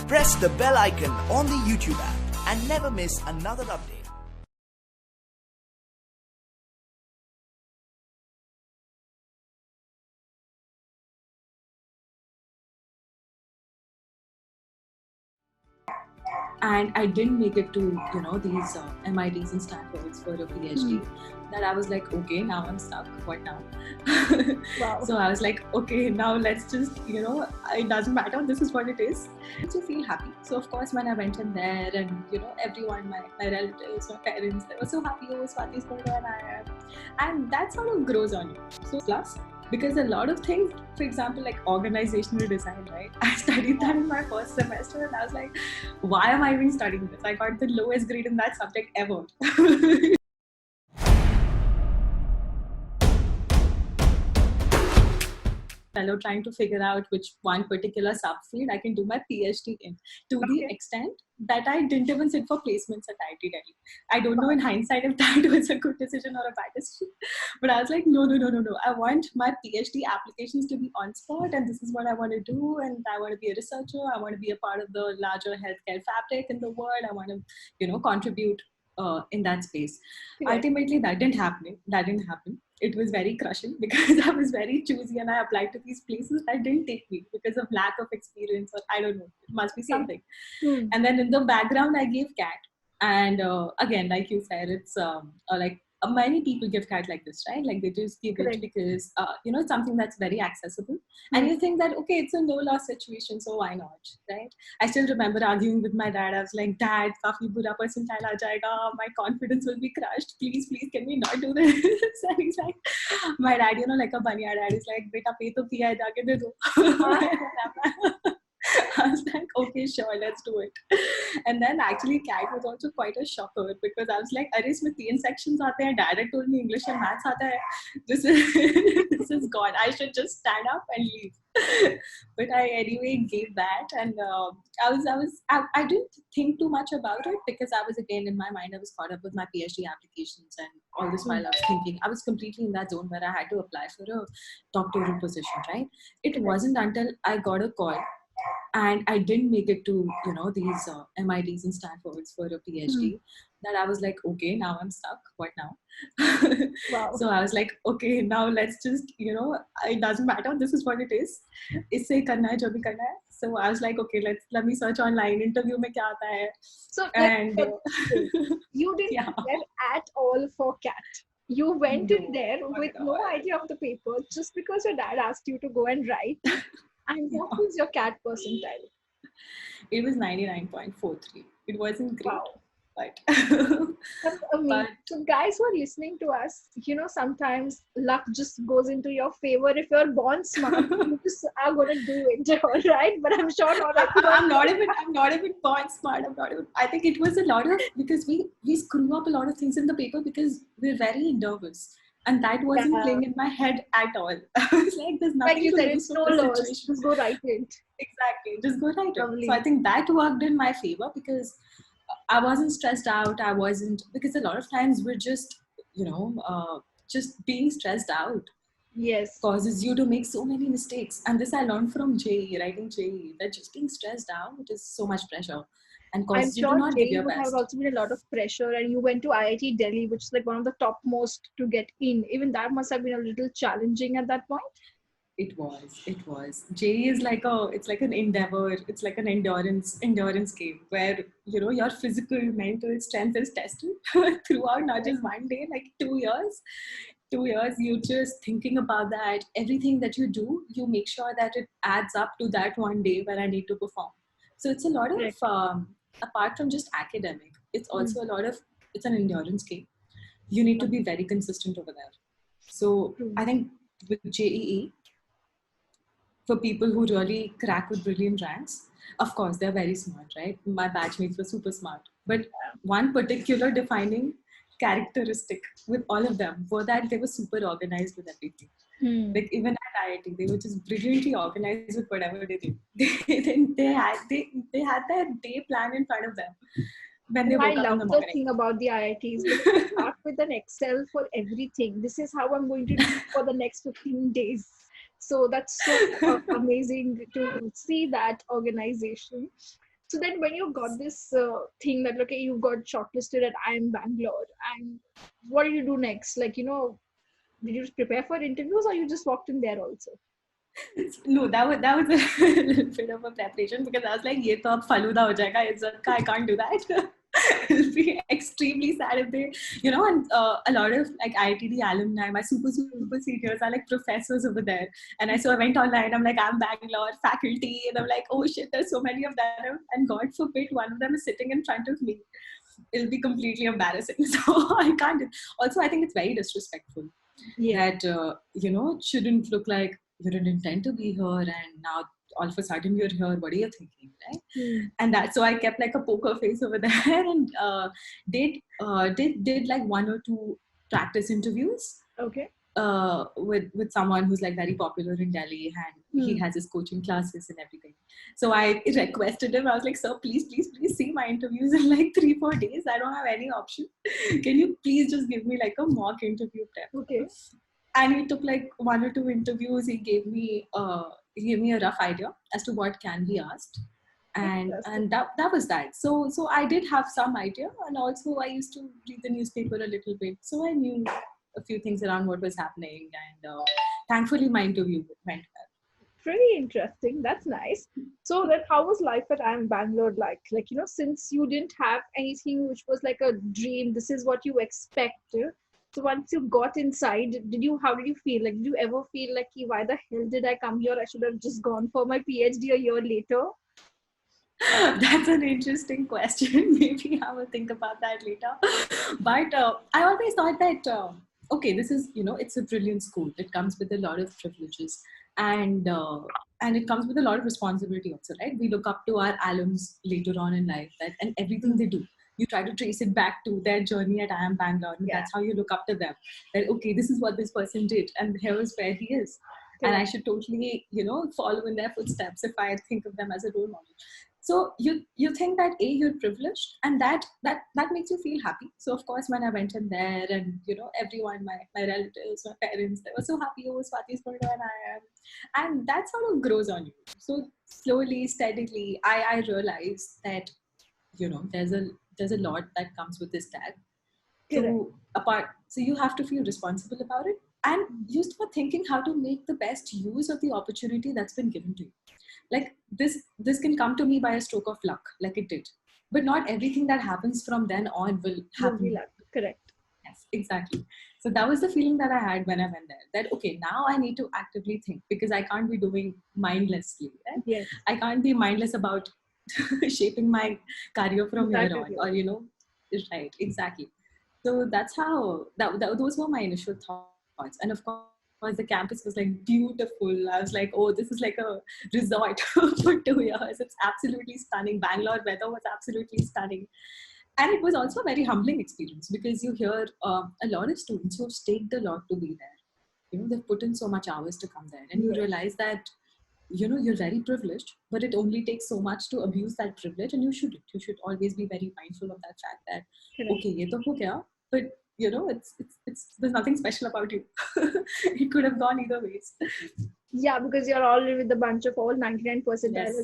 Press the bell icon on the YouTube app and never miss another update. And I didn't make it to these MITs and Stanfords for a PhD. That I was like, okay, now I'm stuck. What now? Wow. So I was like, okay, now let's just it doesn't matter. This is what it is. To feel happy. So of course, when I went in there, and everyone, my relatives, my parents, they were so happy. Oh, Swati's going there, and I am, and that sort of grows on you. So plus. Because a lot of things, for example, like organizational design, right? I studied that in my first semester and I was like, why am I even studying this? I got the lowest grade in that subject ever. Fellow trying to figure out which one particular subfield I can do my PhD in, to the extent that I didn't even sit for placements at IIT Delhi. I don't know in hindsight if that was a good decision or a bad decision, but I was like, no. I want my PhD applications to be on spot, and this is what I want to do. And I want to be a researcher. I want to be a part of the larger healthcare fabric in the world. I want to, contribute in that space. Ultimately, that didn't happen. It was very crushing because I was very choosy and I applied to these places that didn't take me because of lack of experience, or I don't know, it must be something. And then in the background, I gave CAT. And again, like you said, it's like many people give CAT like this, right? Like they just give it because, it's something that's very accessible. And you think that, okay, it's a no-loss situation, so why not, right? I still remember arguing with my dad. I was like, Dad, kafi bura percentile aa jayega. My confidence will be crushed. Please, can we not do this? And he's like, my dad, like a banya dad, is like, beta pay to piya hai, jaake de do. I was like, okay, sure, let's do it. And then actually CAT was also quite a shocker because I was like, arey isme 3 sections aate hain. Dad had told me English and maths aata hai. This is gone. I should just stand up and leave. But I anyway gave that, and I didn't think too much about it because I was, again, in my mind, I was caught up with my PhD applications, and all this while I was thinking, I was completely in that zone where I had to apply for a doctoral position, right? It wasn't until I got a call and I didn't make it to these MITs and Stanfords for a PhD that I was like, okay, now I'm stuck. What now? Wow. So I was like, okay, now let's just it doesn't matter. This is what it is. Isse karna hai, jo bhi karna hai. So I was like, okay, let me search online. Interview mein kya aata hai? So And you didn't prepare at all for CAT. You went in there with no idea of the paper just because your dad asked you to go and write. And what was your CAT percentile? It was 99.43. It wasn't great. Wow. But That's amazing. So guys who are listening to us, sometimes luck just goes into your favor. If you're born smart, you just are gonna do it, all right? But I'm sure not I'm not even born smart. I think it was a lot of, because we screw up a lot of things in the paper because we're very nervous. And that wasn't playing in my head at all. I was like, there's nothing like you to said, lose it's from no the loss. situation. Just go write it. Exactly. Just go write Lovely. it. So I think that worked in my favor because I wasn't stressed out. Because a lot of times we're just, just being stressed out. Yes. Causes you to make so many mistakes. And this I learned from JEE, writing JEE, that just being stressed out is so much pressure. And I'm causes you to sure not give JEE your would best. have also been a lot of pressure, and you went to IIT Delhi, which is like one of the topmost to get in. Even that must have been a little challenging at that point. It was. JEE is it's like an endeavor. It's like an endurance game where, your physical, mental strength is tested throughout, not just one day, like 2 years. 2 years, you just thinking about that. Everything that you do, you make sure that it adds up to that one day where I need to perform. So it's a lot of, apart from just academic, it's also it's an endurance game. You need to be very consistent over there. So I think with JEE, for people who really crack with brilliant ranks, of course, they're very smart, right? My batchmates were super smart. But one particular defining characteristic with all of them were that they were super organized with everything. Like even at IIT, they were just brilliantly organized with whatever they did. They had their day plan in front of them when they woke up in the I love the thing about the IITs. They start with an Excel for everything. This is how I'm going to do for the next 15 days. So that's so amazing to see that organization. So then when you got this thing that, okay, you got shortlisted at IIM Bangalore, and what did you do next? Like, did you prepare for interviews, or you just walked in there also? No, that was a little bit of a preparation, because I was like, "ये तो अब फालूदा हो जाएगा इज्जत का, I can't do that." It'll be extremely sad if they, and a lot of like IITD alumni, my super seniors are like professors over there. And I went online, I'm like, I'm Bangalore faculty, and I'm like, oh shit, there's so many of them, and God forbid one of them is sitting in front of me. It'll be completely embarrassing. So I can't. Also, I think it's very disrespectful that it shouldn't look like you didn't intend to be here, and now all of a sudden you're here. What are you thinking, right? And that, so I kept like a poker face over there, and did like one or two practice interviews. Okay. With someone who's like very popular in Delhi, and he has his coaching classes and everything. So I requested him. I was like, "Sir, please see my interviews in like 3-4 days. I don't have any option. Can you please just give me like a mock interview prep?" Okay. And he took like 1 or 2 interviews. He gave me a rough idea as to what can be asked, and that was that. So I did have some idea, and also I used to read the newspaper a little bit, so I knew a few things around what was happening, and thankfully my interview went well. Pretty interesting. That's nice. So then how was life at IIM Bangalore like? Like, since you didn't have anything which was like a dream, this is what you expect. So once you got inside, how did you feel? Like, did you ever feel like, why the hell did I come here? I should have just gone for my PhD a year later. That's an interesting question. Maybe I will think about that later. But I always thought that, okay, this is, it's a brilliant school. It comes with a lot of privileges, and it comes with a lot of responsibility also, right? We look up to our alums later on in life, and everything they do, you try to trace it back to their journey at IIM Bangalore, and that's how you look up to them. That, okay, this is what this person did, and here is where he is. And I should totally, follow in their footsteps if I think of them as a role model. So you think that you're privileged, and that makes you feel happy. So of course, when I went in there, and everyone, my relatives, my parents, they were so happy. Oh, Swati's going to an IIM, and that sort of grows on you. So slowly, steadily, I realized that there's a lot that comes with this tag. So you have to feel responsible about it, and you start thinking how to make the best use of the opportunity that's been given to you. Like this can come to me by a stroke of luck, like it did, but not everything that happens from then on will happen. Correct. Yes, exactly. So that was the feeling that I had when I went there, that okay, now I need to actively think, because I can't be doing mindlessly, right? Yes. I can't be mindless about shaping my career from here on, or right, exactly. So that's how those were my initial thoughts. And of course, the campus was like beautiful. I was like, oh, this is like a resort for 2 years. It's absolutely stunning. Bangalore weather was absolutely stunning. And it was also a very humbling experience, because you hear a lot of students who have staked a lot to be there. They've put in so much hours to come there, and you realize that you're very privileged, but it only takes so much to abuse that privilege, and you shouldn't. You should always be very mindful of that fact that okay, ye to ho gaya, but it's there's nothing special about you. It could have gone either ways. Yeah, because you're all with a bunch of all 99%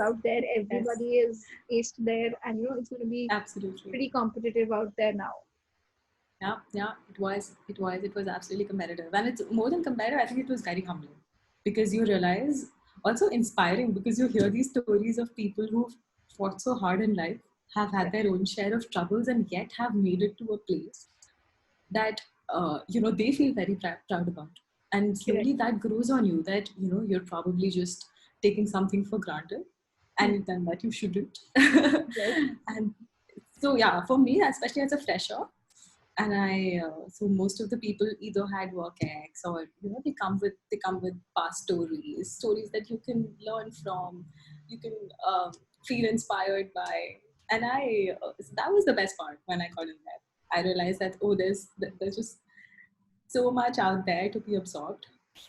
out there. Everybody is aced there, and it's going to be absolutely pretty competitive out there now. Yeah, it was absolutely competitive, and it's more than competitive. I think it was very humbling, because you realize, also inspiring, because you hear these stories of people who've fought so hard in life, have had their own share of troubles, and yet have made it to a place that they feel very proud about. And slowly that grows on you, that you're probably just taking something for granted, and then that you shouldn't. And so for me, especially as a fresher, and so most of the people either had work ex, or they come with past stories that you can learn from, you can feel inspired by. And that was the best part when I got in there. I realized that there's just so much out there to be absorbed.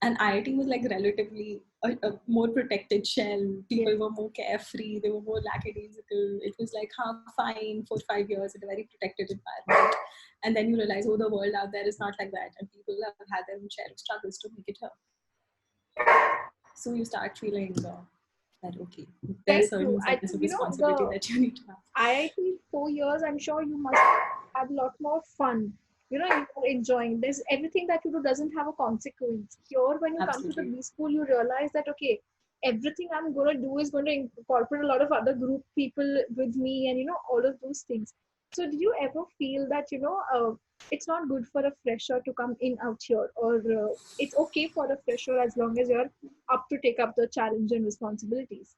And IIT was like relatively a more protected shell. People were more carefree. They were more lackadaisical. It was like fine 4-5 years in a very protected environment. And then you realize, the world out there is not like that. And people have had their own share of struggles to make it here. So you start feeling that okay, Very there's true. certain I sense think, of responsibility that you need to have. IIT 4 years, I'm sure you must have a lot more fun. You're enjoying. There's everything that you do doesn't have a consequence. Here, when you come to the Absolutely. B school, you realize that okay, everything I'm going to do is going to incorporate a lot of other group people with me, and all of those things. So, did you ever feel that it's not good for a fresher to come in out here, or it's okay for a fresher as long as you're up to take up the challenge and responsibilities?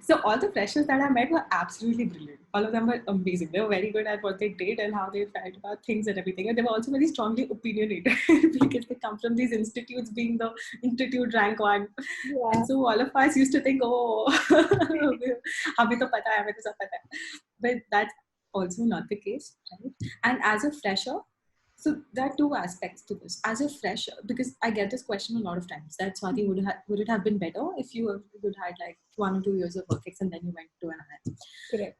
So all the freshers that I met were absolutely brilliant. All of them were amazing. They were very good at what they did and how they felt about things and everything. And they were also very strongly opinionated because they come from these institutes, being the institute rank one. Yeah. And so all of us used to think, oh, हमें तो पता है, हमें तो सब पता है. But that's also not the case, right? And as a fresher, so there are two aspects to this. As a fresher, because I get this question a lot of times, that Swati, would it have been better if you would had like 1 or 2 years of work ex and then you went to an IIM? Correct.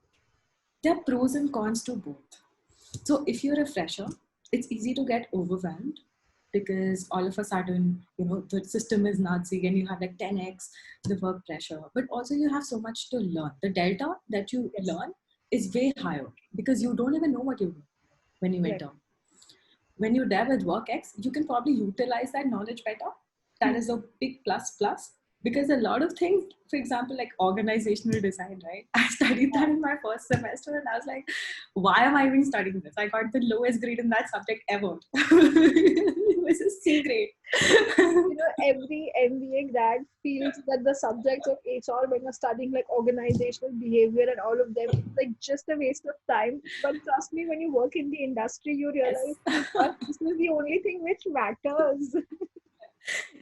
There are pros and cons to both. So if you're a fresher, it's easy to get overwhelmed because all of a sudden, the system is Nazi and you have like 10x the work pressure. But also you have so much to learn. The delta that you Yes. learn is way higher because you don't even know what you do when you Correct. enter. When you're there with WorkX, you can probably utilize that knowledge better. That is a big plus because a lot of things, for example, like organizational design, right? I studied that in my first semester and I was like, why am I even studying this? I got the lowest grade in that subject ever. It was a C grade. Every MBA grad feels that the subjects of HR when you're studying like organizational behavior and all of them, it's like just a waste of time. But trust me, when you work in the industry, you realize that this is the only thing which matters.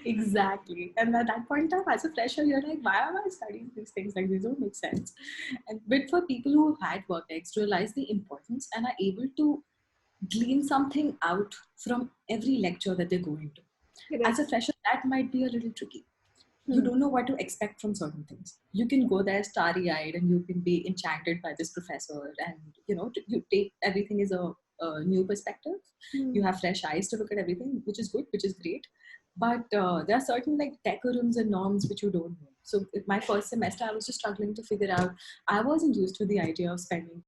Exactly. And at that point in time, as a fresher, you're like, why am I studying these things? Like, these don't make sense. But for people who had WorkX, realize the importance and are able to glean something out from every lecture that they're going to. Correct. As a fresher, that might be a little tricky. You don't know what to expect from certain things. You can go there starry-eyed and you can be enchanted by this professor, and you take everything as a new perspective. You have fresh eyes to look at everything, which is good, which is great. But there are certain like decorums and norms which you don't know. So in my first semester, I was just struggling to figure out. I wasn't used to the idea of spending